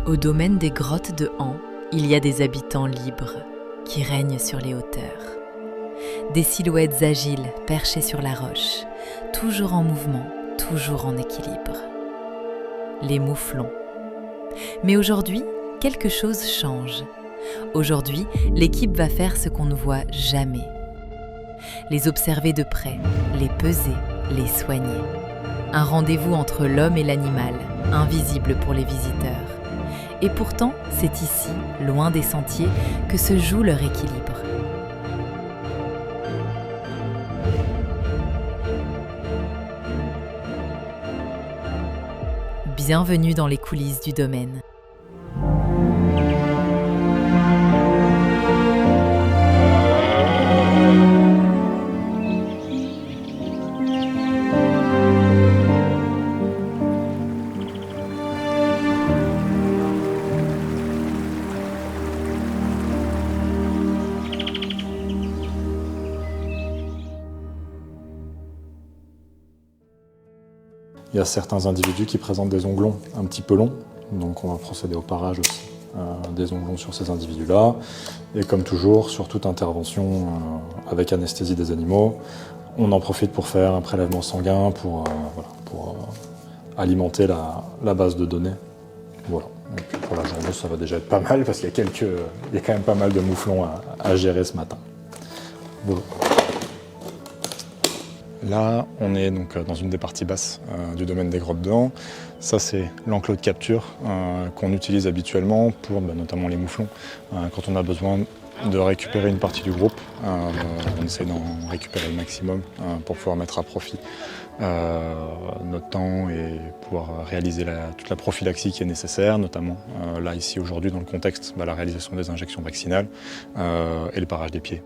Au domaine des grottes de Han, il y a des habitants libres qui règnent sur les hauteurs. Des silhouettes agiles perchées sur la roche, toujours en mouvement, toujours en équilibre. Les mouflons. Mais aujourd'hui, quelque chose change. Aujourd'hui, l'équipe va faire ce qu'on ne voit jamais. Les observer de près, les peser, les soigner. Un rendez-vous entre l'homme et l'animal, invisible pour les visiteurs. Et pourtant, c'est ici, loin des sentiers, que se joue leur équilibre. Bienvenue dans les coulisses du domaine. Il y a certains individus qui présentent des onglons un petit peu longs, donc on va procéder au parage aussi des onglons sur ces individus-là. Et comme toujours, sur toute intervention avec anesthésie des animaux, on en profite pour faire un prélèvement sanguin pour alimenter la base de données. Voilà. Et puis pour la journée, ça va déjà être pas mal parce qu'il y a quand même pas mal de mouflons à gérer ce matin. Voilà. Là, on est donc dans une des parties basses du domaine des grottes de Han. Ça, c'est l'enclos de capture qu'on utilise habituellement pour notamment les mouflons. Quand on a besoin de récupérer une partie du groupe, on essaie d'en récupérer le maximum pour pouvoir mettre à profit notre temps et pouvoir réaliser toute la prophylaxie qui est nécessaire, notamment là, ici, aujourd'hui, dans le contexte, la réalisation des injections vaccinales et le parage des pieds.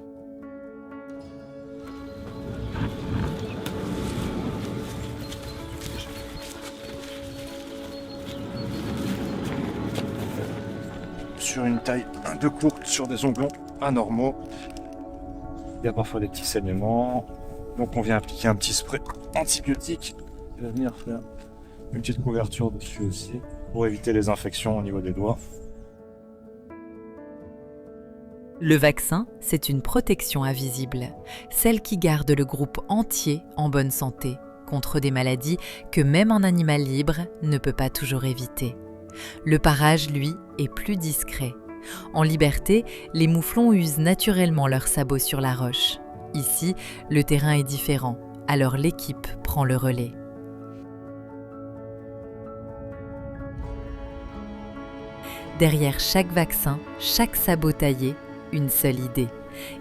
Sur une taille un peu courte, sur des onglons anormaux. Il y a parfois des petits saignements. Donc on vient appliquer un petit spray antibiotique. Il va venir faire une petite couverture dessus aussi pour éviter les infections au niveau des doigts. Le vaccin, c'est une protection invisible, celle qui garde le groupe entier en bonne santé contre des maladies que même un animal libre ne peut pas toujours éviter. Le parage, lui, est plus discret. En liberté, les mouflons usent naturellement leurs sabots sur la roche. Ici, le terrain est différent, alors l'équipe prend le relais. Derrière chaque vaccin, chaque sabot taillé, une seule idée,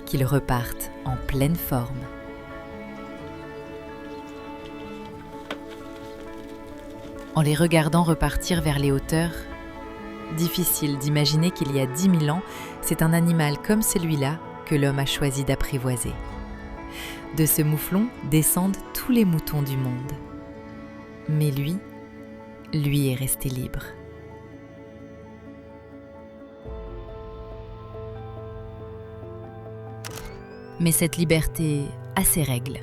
qu'ils repartent en pleine forme. En les regardant repartir vers les hauteurs, difficile d'imaginer qu'il y a 10 000 ans, c'est un animal comme celui-là que l'homme a choisi d'apprivoiser. De ce mouflon descendent tous les moutons du monde. Mais lui est resté libre. Mais cette liberté a ses règles.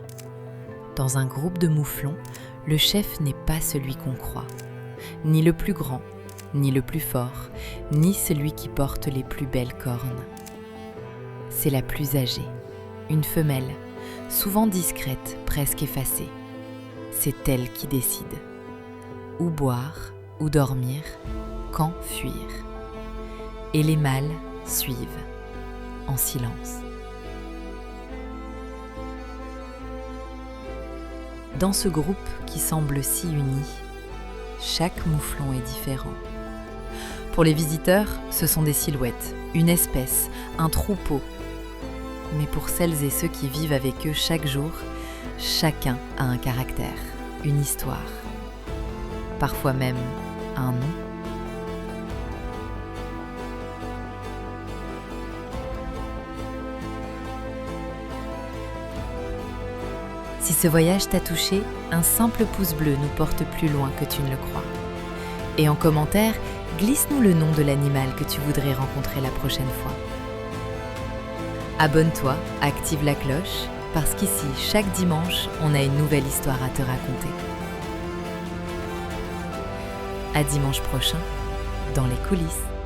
Dans un groupe de mouflons, le chef n'est pas celui qu'on croit, ni le plus grand, ni le plus fort, ni celui qui porte les plus belles cornes. C'est la plus âgée, une femelle, souvent discrète, presque effacée. C'est elle qui décide. Où boire, où dormir, quand fuir. Et les mâles suivent, en silence. Dans ce groupe qui semble si uni, chaque mouflon est différent. Pour les visiteurs, ce sont des silhouettes, une espèce, un troupeau. Mais pour celles et ceux qui vivent avec eux chaque jour, chacun a un caractère, une histoire. Parfois même un nom. Si ce voyage t'a touché, un simple pouce bleu nous porte plus loin que tu ne le crois. Et en commentaire, glisse-nous le nom de l'animal que tu voudrais rencontrer la prochaine fois. Abonne-toi, active la cloche, parce qu'ici, chaque dimanche, on a une nouvelle histoire à te raconter. À dimanche prochain. dans les coulisses.